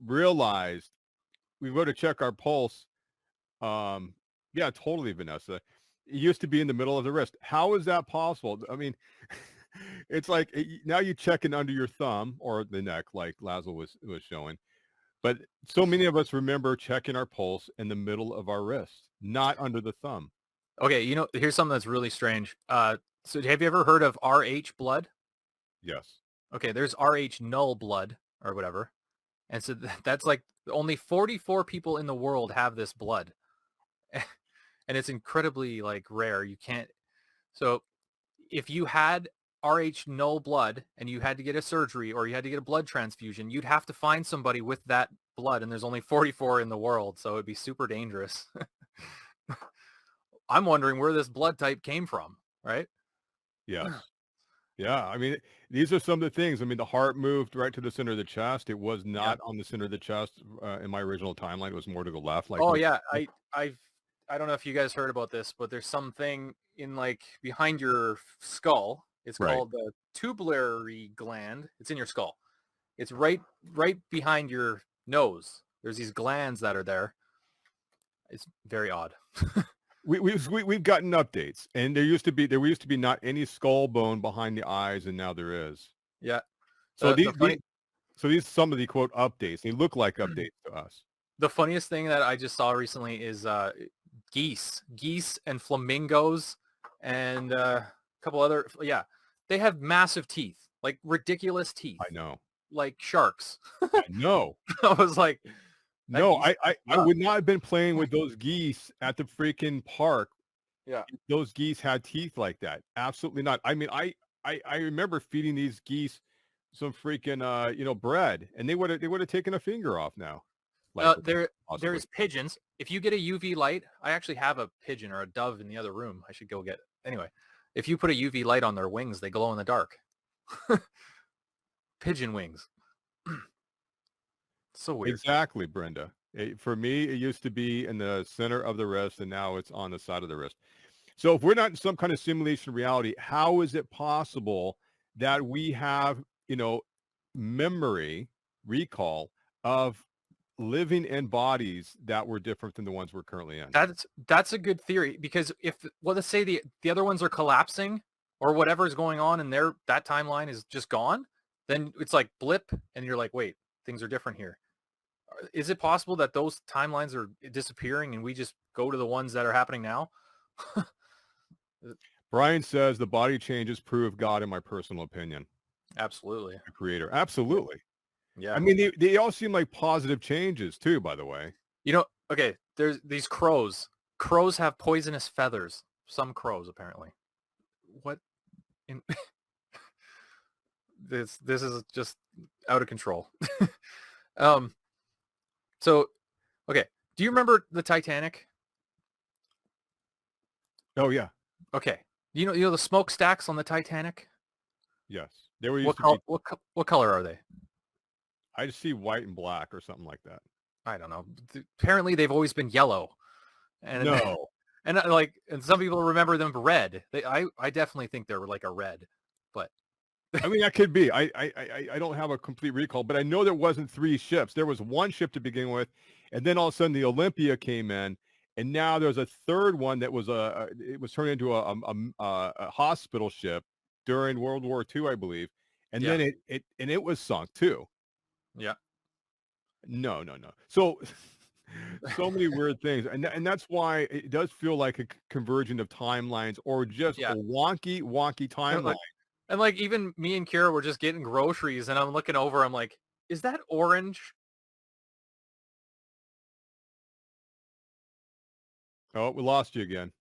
realized we go to check our pulse, yeah, totally, Vanessa. It used to be in the middle of the wrist. How is that possible? I mean, it's like now you check it under your thumb or the neck, like Lazlow was showing. But so many of us remember checking our pulse in the middle of our wrist, not under the thumb. Okay, here's something that's really strange. So have you ever heard of RH blood? Yes. Okay, there's RH null blood or whatever. And so that's like only 44 people in the world have this blood. And it's incredibly like rare. You can't. So if you had RH null blood and you had to get a surgery or you had to get a blood transfusion, you'd have to find somebody with that blood. And there's only 44 in the world. So it'd be super dangerous. I'm wondering where this blood type came from, right? Yes. Yeah. I mean, these are some of the things. I mean, the heart moved right to the center of the chest. It was not on the center of the chest in my original timeline. It was more to the left. Like, oh yeah, I don't know if you guys heard about this, but there's something in like behind your skull. It's called the tubular gland. It's in your skull. It's right behind your nose. There's these glands that are there. It's very odd. We've gotten updates, and there used to be not any skull bone behind the eyes, and now there is. Yeah. So these some of the quote updates. They look like updates to us. The funniest thing that I just saw recently is geese and flamingos and a couple other. Yeah, they have massive teeth, like ridiculous teeth. I know. Like sharks. I know. I was like, no, I would not have been playing with those geese at the freaking park. Yeah. If those geese had teeth like that. Absolutely not. I mean, I remember feeding these geese some freaking bread, and they would have taken a finger off now. Like, there's pigeons. If you get a UV light, I actually have a pigeon or a dove in the other room. I should go get it. Anyway, if you put a UV light on their wings, they glow in the dark. Pigeon wings. So weird. Exactly, Brenda. For me, it used to be in the center of the wrist, and now it's on the side of the wrist. So if we're not in some kind of simulation reality, how is it possible that we have, memory, recall of living in bodies that were different than the ones we're currently in? That's a good theory, because let's say the other ones are collapsing or whatever is going on and that timeline is just gone, then it's like blip and you're like, wait, things are different here. Is it possible that those timelines are disappearing and we just go to the ones that are happening now? Brian says the body changes prove God, in my personal opinion. Absolutely. The creator. Absolutely. Yeah. I mean, they all seem like positive changes too, by the way. Okay, there's these crows. Crows have poisonous feathers. Some crows, apparently. What? This is just out of control. So, okay. Do you remember the Titanic? Oh yeah. Okay. You know the smokestacks on the Titanic? Yes. They were used what color are they? I just see white and black or something like that. I don't know. Apparently they've always been yellow. And no. And some people remember them red. I definitely think they were like a red. But I mean, that could be. I don't have a complete recall, but I know there wasn't 3 ships. There was 1 ship to begin with, and then all of a sudden the Olympia came in, and now there's a 3rd one that was it was turned into a hospital ship during World War II, I believe, and then it was sunk too. Yeah. No. So so many weird things, and that's why it does feel like a conversion of timelines, or just Yeah. a wonky timeline. And like even me and Kira were just getting groceries, and I'm looking over. I'm like, is that orange? Oh, we lost you again.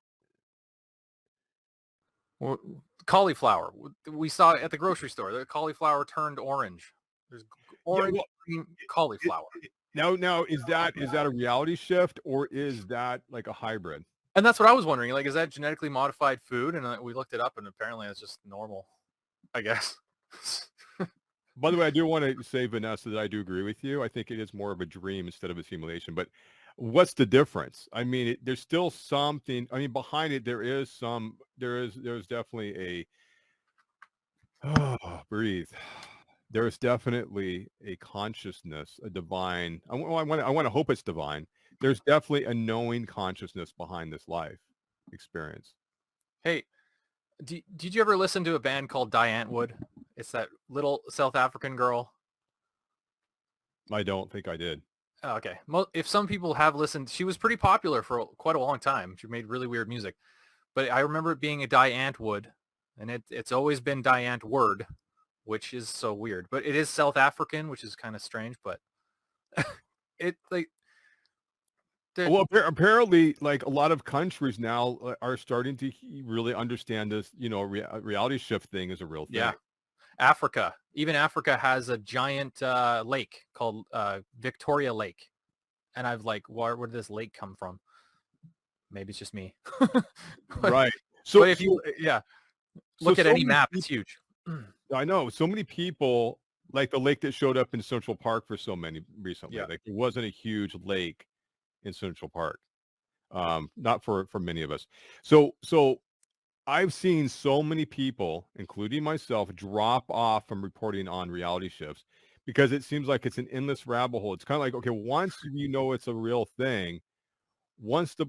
Or cauliflower. We saw it at the grocery store. The cauliflower turned orange. There's orange green cauliflower. Now is that a reality shift, or is that like a hybrid? And that's what I was wondering. Like, is that genetically modified food? And we looked it up, and apparently it's just normal, I guess. By the way, I do want to say, Vanessa, that I do agree with you. I think it is more of a dream instead of a simulation. But what's the difference? I mean, there's still something. I mean, behind it, there's definitely breathe. There is definitely a consciousness, a divine. I want to hope it's divine. There's definitely a knowing consciousness behind this life experience. Hey, did you ever listen to a band called Diane Wood? It's that little South African girl. I don't think I did. Oh, okay. If some people have listened, she was pretty popular for quite a long time. She made really weird music. But I remember it being a Diane Wood, and it's always been Diane Word, which is so weird. But it is South African, which is kind of strange. But it like. Well, apparently, like a lot of countries now are starting to really understand this. Reality shift thing is a real thing. Yeah. Africa. Even Africa has a giant lake called Victoria Lake. And I've like, where did this lake come from? Maybe it's just me. Right. So if you, look at any map, it's huge. I know. So many people, like the lake that showed up in Central Park for so many recently. Yeah. Like, it wasn't a huge lake in Central Park. Not for many of us. So I've seen so many people, including myself, drop off from reporting on reality shifts because it seems like it's an endless rabbit hole. It's kind of like, okay, once you know it's a real thing, what's the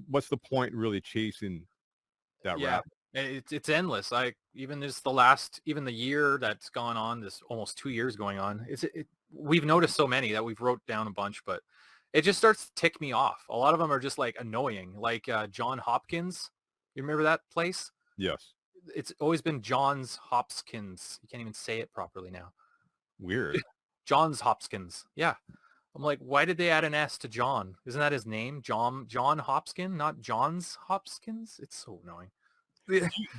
point in really chasing that rabbit? It's endless. Even the year that's gone on, this almost 2 years going on. We've noticed so many that we've wrote down a bunch, but it just starts to tick me off. A lot of them are just like annoying, like John Hopkins. You remember that place? Yes. It's always been Johns Hopkins. You can't even say it properly now. Weird. Johns Hopkins. Yeah. I'm like, why did they add an S to John? Isn't that his name? John Hopkins, not Johns Hopkins? It's so annoying.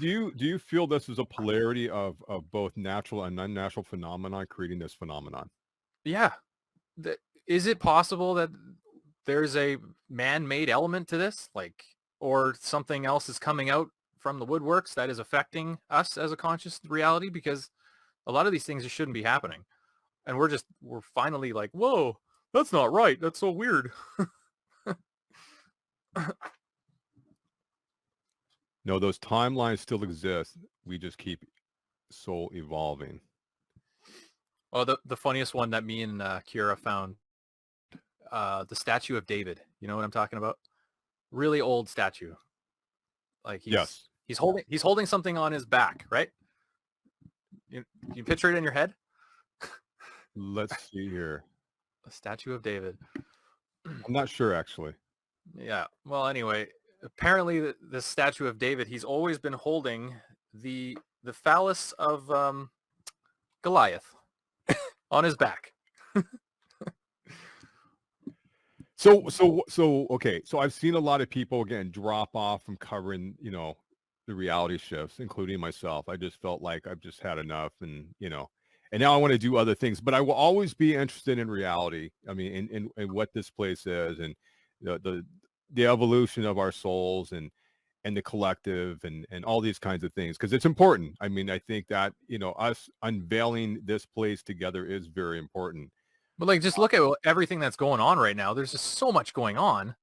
Do you feel this is a polarity of both natural and unnatural phenomena creating this phenomenon? Yeah. Is it possible that there's a man-made element to this? Like, or something else is coming out from the woodworks that is affecting us as a conscious reality? Because a lot of these things just shouldn't be happening. And we're finally like, whoa, that's not right. That's so weird. No, those timelines still exist. We just keep soul evolving. Well, the funniest one that me and Kira found, the statue of David. You know what I'm talking about? Really old statue. Like he's holding something on his back, right? You picture it in your head? Let's see here. A statue of David. I'm not sure, actually. Yeah. Well, anyway, apparently the statue of David, he's always been holding the phallus of Goliath on his back. So okay. So I've seen a lot of people again drop off from covering, the reality shifts, including myself. I just felt like I've just had enough, and now I want to do other things. But I will always be interested in reality. I mean, in what this place is, and the evolution of our souls, and the collective, and all these kinds of things, because it's important. I mean, I think that us unveiling this place together is very important. But like, just look at everything that's going on right now. There's just so much going on.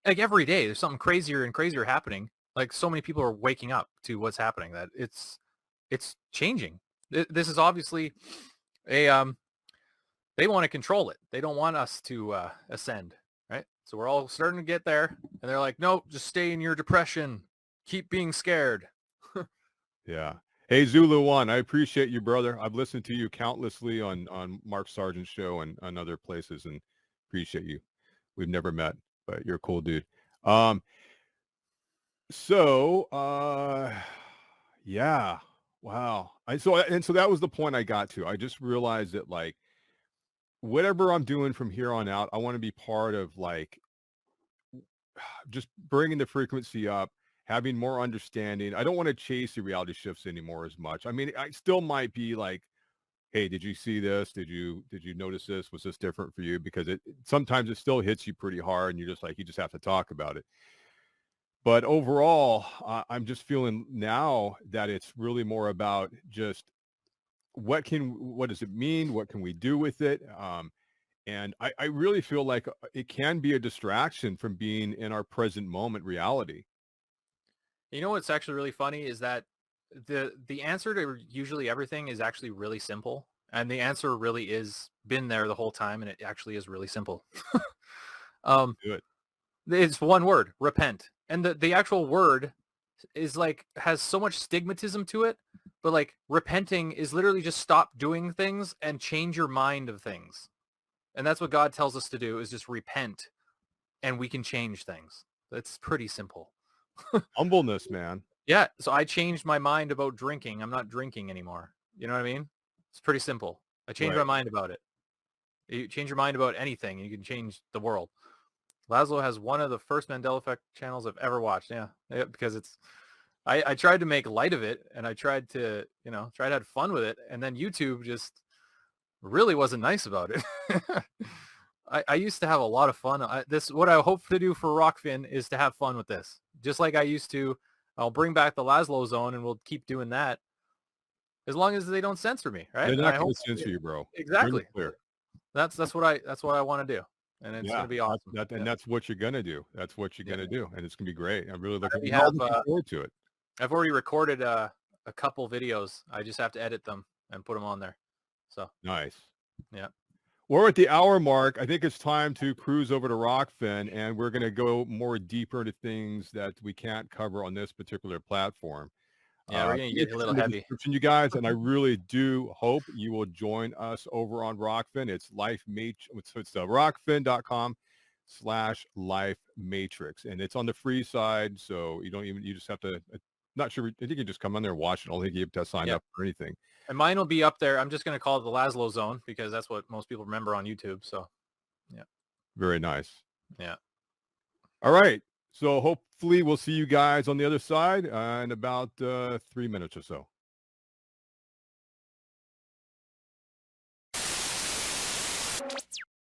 Like every day, there's something crazier and crazier happening. Like so many people are waking up to what's happening. That it's changing. This is obviously they want to control it. They don't want us to ascend, right? So we're all starting to get there, and they're like, nope, just stay in your depression. Keep being scared. Yeah. Hey, Zulu One, I appreciate you, brother. I've listened to you countlessly on Mark Sargent's show and on other places, and appreciate you. We've never met. but you're a cool dude. So, yeah, wow. So that was the point I got to. I just realized that like whatever I'm doing from here on out, I want to be part of like just bringing the frequency up, having more understanding. I don't want to chase the reality shifts anymore as much. I mean, I still might be like, hey, did you see this? Did you notice this? Was this different for you? Because it sometimes it still hits you pretty hard and you're just like, you just have to talk about it. But overall, I'm just feeling now that it's really more about just what does it mean? What can we do with it? And I really feel like it can be a distraction from being in our present moment reality. You know what's actually really funny is that the answer to usually everything is actually really simple, and the answer really is been there the whole time, and it actually is really simple. Good. It's one word: repent, and the actual word is like has so much stigmatism to it, but like repenting is literally just stop doing things and change your mind of things, and that's what God tells us to do is just repent, and we can change things. That's pretty simple. Humbleness, man. Yeah, so I changed my mind about drinking. I'm not drinking anymore. You know what I mean? It's pretty simple. I changed my Right. mind about it. You change your mind about anything, and you can change the world. Lazlow has one of the first Mandela Effect channels I've ever watched. Yeah, because it's. I tried to make light of it, and I tried to, try to have fun with it, and then YouTube just really wasn't nice about it. I used to have a lot of fun. What I hope to do for Rockfin is to have fun with this, just like I used to. I'll bring back the Lazlow zone, and we'll keep doing that as long as they don't censor me, right? They're And not I going hope to censor you, bro. exactly. Clear. That's what I want to do, and it's going to be awesome. And that's what you're going to do. That's what you're going to do, and it's going to be great. I'm really looking forward to it. I've already recorded a couple videos. I just have to edit them and put them on there. So nice. Yeah. We're at the hour mark. I think it's time to cruise over to Rockfin, and we're going to go more deeper into things that we can't cover on this particular platform. Yeah, we're going to get a little heavy. You guys, and I really do hope you will join us over on Rockfin. It's Lifematrix. It's rockfin.com/Lifematrix, and it's on the free side, so you just have to. Not sure. I think you can just come on there and watch it. I don't think you have to sign up for anything. And mine will be up there. I'm just going to call it the Lazlow zone because that's what most people remember on YouTube. So, yeah. Very nice. Yeah. All right. So hopefully we'll see you guys on the other side in about 3 minutes or so.